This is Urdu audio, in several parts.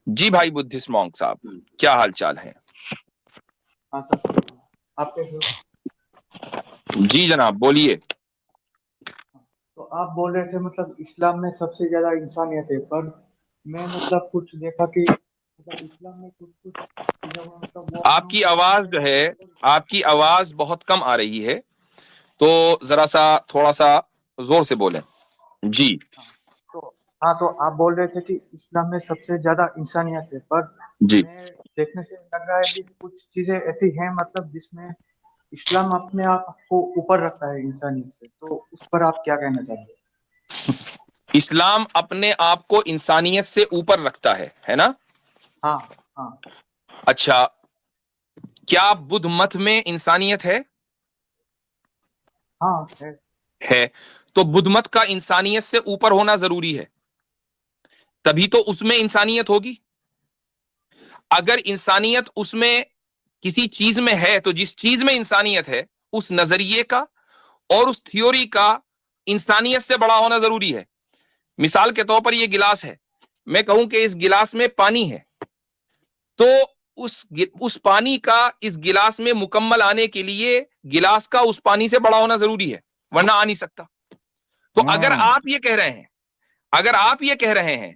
جی بھائی بدھسٹ مونک صاحب، کیا حال چال ہے؟ ہاں سر، آپ کیسے ہو؟ جی جناب بولیے۔ تو آپ بول رہے تھے مطلب اسلام میں سب سے زیادہ انسانیت ہے، پر میں مطلب کچھ دیکھا کہ مطلب اسلام میں کچھ چیزوں میں مطلب وہ آپ کی آواز جو ہے، آپ کی آواز بہت کم آ رہی ہے، تو ذرا سا تھوڑا سا زور سے بولیں۔ جی تو آپ بول رہے تھے کہ اسلام میں سب سے زیادہ انسانیت ہے، پر جی میں دیکھنے سے لگ رہا ہے کہ کچھ چیزیں ایسی ہیں مطلب جس میں اسلام اپنے آپ کو اوپر رکھتا ہے انسانیت سے، تو اس پر آپ کیا کہنا چاہیں گے؟ اسلام اپنے آپ کو انسانیت سے اوپر رکھتا ہے نا؟ ہاں ہاں اچھا، کیا بدھ مت میں انسانیت ہے؟ ہاں ہے۔ ہے، تو بدھ مت کا انسانیت سے اوپر ہونا ضروری ہے، تبھی تو اس میں انسانیت ہوگی۔ اگر انسانیت اس میں کسی چیز میں ہے تو جس چیز میں انسانیت ہے اس نظریے کا اور اس تھیوری کا انسانیت سے بڑا ہونا ضروری ہے۔ مثال کے طور پر یہ گلاس ہے، میں کہوں کہ اس گلاس میں پانی ہے، تو اس پانی کا اس گلاس میں مکمل آنے کے لیے گلاس کا اس پانی سے بڑا ہونا ضروری ہے، ورنہ آ نہیں سکتا۔ تو اگر آپ یہ کہہ رہے ہیں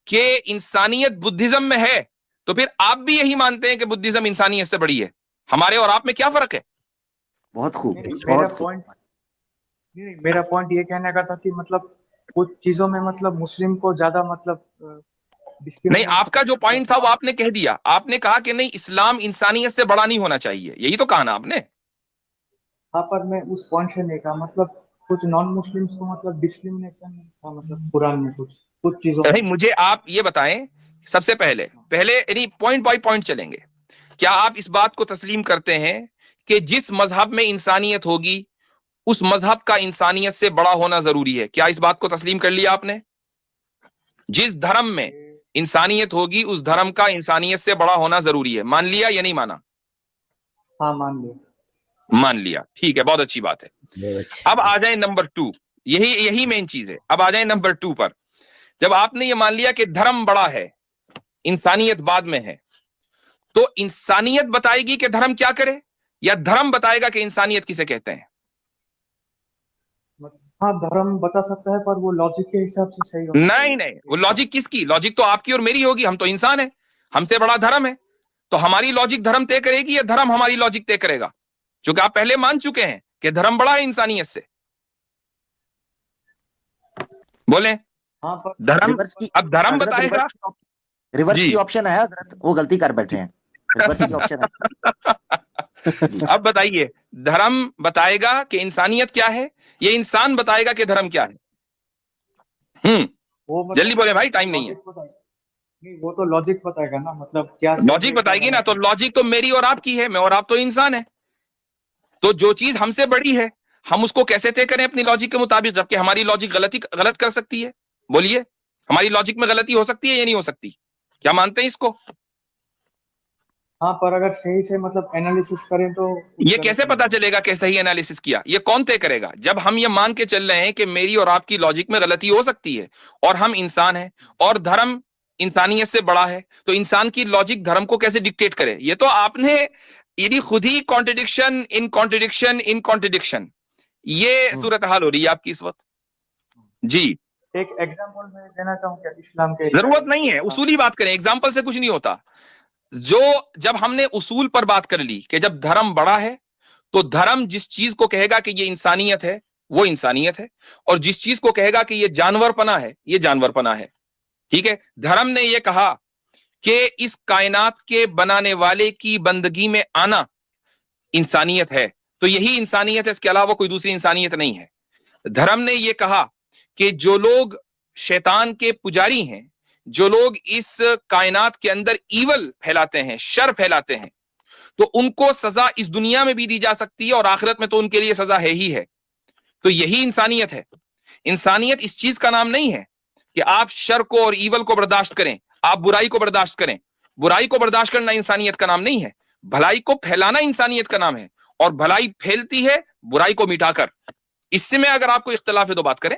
کہ انسانیت بدھزم میں ہے، تو پھر آپ بھی یہی مانتے ہیں کہ بدھزم انسانیت سے بڑی ہے۔ ہمارے اور آپ میں کیا فرق ہے؟ بہت خوب، میرا بہت خوب۔ میرا پوائنٹ یہ کہنے کا تھا کہ مطلب کچھ چیزوں میں مطلب مسلم کو زیادہ مطلب نہیں، آپ کا جو پوائنٹ تھا وہ آپ نے کہہ دیا، آپ نے کہا کہ نہیں اسلام انسانیت سے بڑا نہیں ہونا چاہیے، یہی تو کہا نا آپ نے۔ ہاں، پر میں اس پوائنٹ سے نہیں کہا، مطلب کچھ نان مسلمس کو مطلب ڈسکریمنیشن تھا مطلب قرآن میں کچھ چیزوں میں۔ نہیں، مجھے آپ یہ بتائیں سب سے پہلے یعنی پوائنٹ بائی پوائنٹ چلیں گے، کیا آپ اس بات کو تسلیم کرتے ہیں کہ جس مذہب میں انسانیت ہوگی اس مذہب کا انسانیت سے بڑا ہونا ضروری ہے؟ کیا اس بات کو تسلیم کر لیا آپ نے؟ جس دھرم میں انسانیت ہوگی اس دھرم کا انسانیت سے بڑا ہونا ضروری ہے، مان لیا یا نہیں مانا؟ ہاں مان لیا۔ مان لیا، ٹھیک ہے، بہت اچھی بات ہے۔ اب آ جائیں نمبر 2، یہی مین چیز ہے۔ اب آ جائیں نمبر 2 پر۔ جب آپ نے یہ مان لیا کہ دھرم بڑا ہے انسانیت بعد میں ہے، تو انسانیت بتائے گی کہ دھرم کیا کرے، یا دھرم بتائے گا کہ انسانیت کسے کہتے ہیں؟ ہاں، دھرم بتا سکتا ہے، پر وہ لاجک کے حساب سے صحیح ہونا چاہیے۔ نہیں، وہ لاجک کس کی؟ لاجک تو آپ کی اور میری ہوگی، ہم تو انسان ہیں، ہم سے بڑا دھرم ہے، تو ہماری لاجک دھرم طے کرے گی یا دھرم ہماری لاجک طے کرے گا؟ چونکہ آپ پہلے مان چکے ہیں کہ دھرم بڑا ہے انسانیت سے۔ بولیں ہاں، پر دھرم، ریورس کی اب دھرم حضرت بتائے گا۔ ریورس جی کی آپشن ہے حضرت، وہ غلطی کر بیٹھے ہیں، ریورس کی آپشن ہے جی۔ اب بتائیے، دھرم بتائے گا کہ انسانیت کیا ہے، یہ انسان بتائے گا کہ دھرم کیا ہے؟ وہ جلدی بولے بھائی، ٹائم نہیں ہے۔ نہیں، وہ تو لاجک بتائے گا نا، مطلب کیا صحیح لاجک ہے کیا بتائے گی نا، غلط تو ہے۔ لاجک تو میری اور آپ کی ہے، میں اور آپ تو انسان ہے، تو جو چیز ہم سے بڑی ہے ہم اس کو کیسے طے کریں اپنی لاجک کے مطابق، جبکہ ہماری لاجک غلط کر سکتی ہے؟ بولیے، ہماری لاجک میں غلطی ہو سکتی ہے یا نہیں ہو سکتی؟ کیا مانتے ہیں اس کو؟ ہاں، پر اگر صحیح سے مطلب انالیسس کریں تو یہ غلط کیسے نہیں پتا ہے۔ چلے گا کہ صحیح انالیسس کیا؟ یہ کون طے کرے گا؟ جب ہم یہ مان کے چل رہے ہیں کہ میری اور آپ کی لاجک میں غلطی ہو سکتی ہے اور ہم انسان ہیں اور دھرم انسانیت سے بڑا ہے، تو انسان کی لاجک دھرم کو کیسے ڈکٹیٹ کرے؟ یہ تو آپ نے یعنی خود ہی کانٹرڈکشن ان کانٹرڈکشن ان کانٹرڈکشن، یہ صورتحال ہو رہی ہے آپ کی اس وقت۔ جی، ایک ایگزامپل میں دینا چاہوں کہ اسلام کے ضرورت ریگارڈنگ نہیں ہے، تھوڑا سا۔ اصولی بات کریں، اگزامپل سے کچھ نہیں ہوتا۔ جب ہم نے اصول پر بات کر لی کہ جب دھرم بڑا ہے تو دھرم جس چیز کو کہے گا کہ یہ انسانیت ہے وہ انسانیت ہے، اور جس چیز کو کہے گا کہ یہ جانور پنا ہے یہ جانور پنا ہے۔ ٹھیک ہے، دھرم نے یہ کہا کہ اس کائنات کے بنانے والے کی بندگی میں آنا انسانیت ہے، تو یہی انسانیت ہے، اس کے علاوہ کوئی دوسری انسانیت نہیں ہے۔ دھرم نے یہ کہا کہ جو لوگ شیطان کے پجاری ہیں، جو لوگ اس کائنات کے اندر ایول پھیلاتے ہیں، شر پھیلاتے ہیں، تو ان کو سزا اس دنیا میں بھی دی جا سکتی ہے اور آخرت میں تو ان کے لیے سزا ہے ہی ہے۔ تو یہی انسانیت ہے۔ انسانیت اس چیز کا نام نہیں ہے کہ آپ شر کو اور ایول کو برداشت کریں، آپ برائی کو برداشت کریں۔ برائی کو برداشت کرنا انسانیت کا نام نہیں ہے، بھلائی کو پھیلانا انسانیت کا نام ہے، اور بھلائی پھیلتی ہے برائی کو مٹا کر۔ اس سے میں اگر آپ کو اختلاف ہے تو بات کریں۔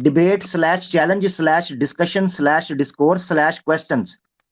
debate/challenge/discussion/discourse/questions,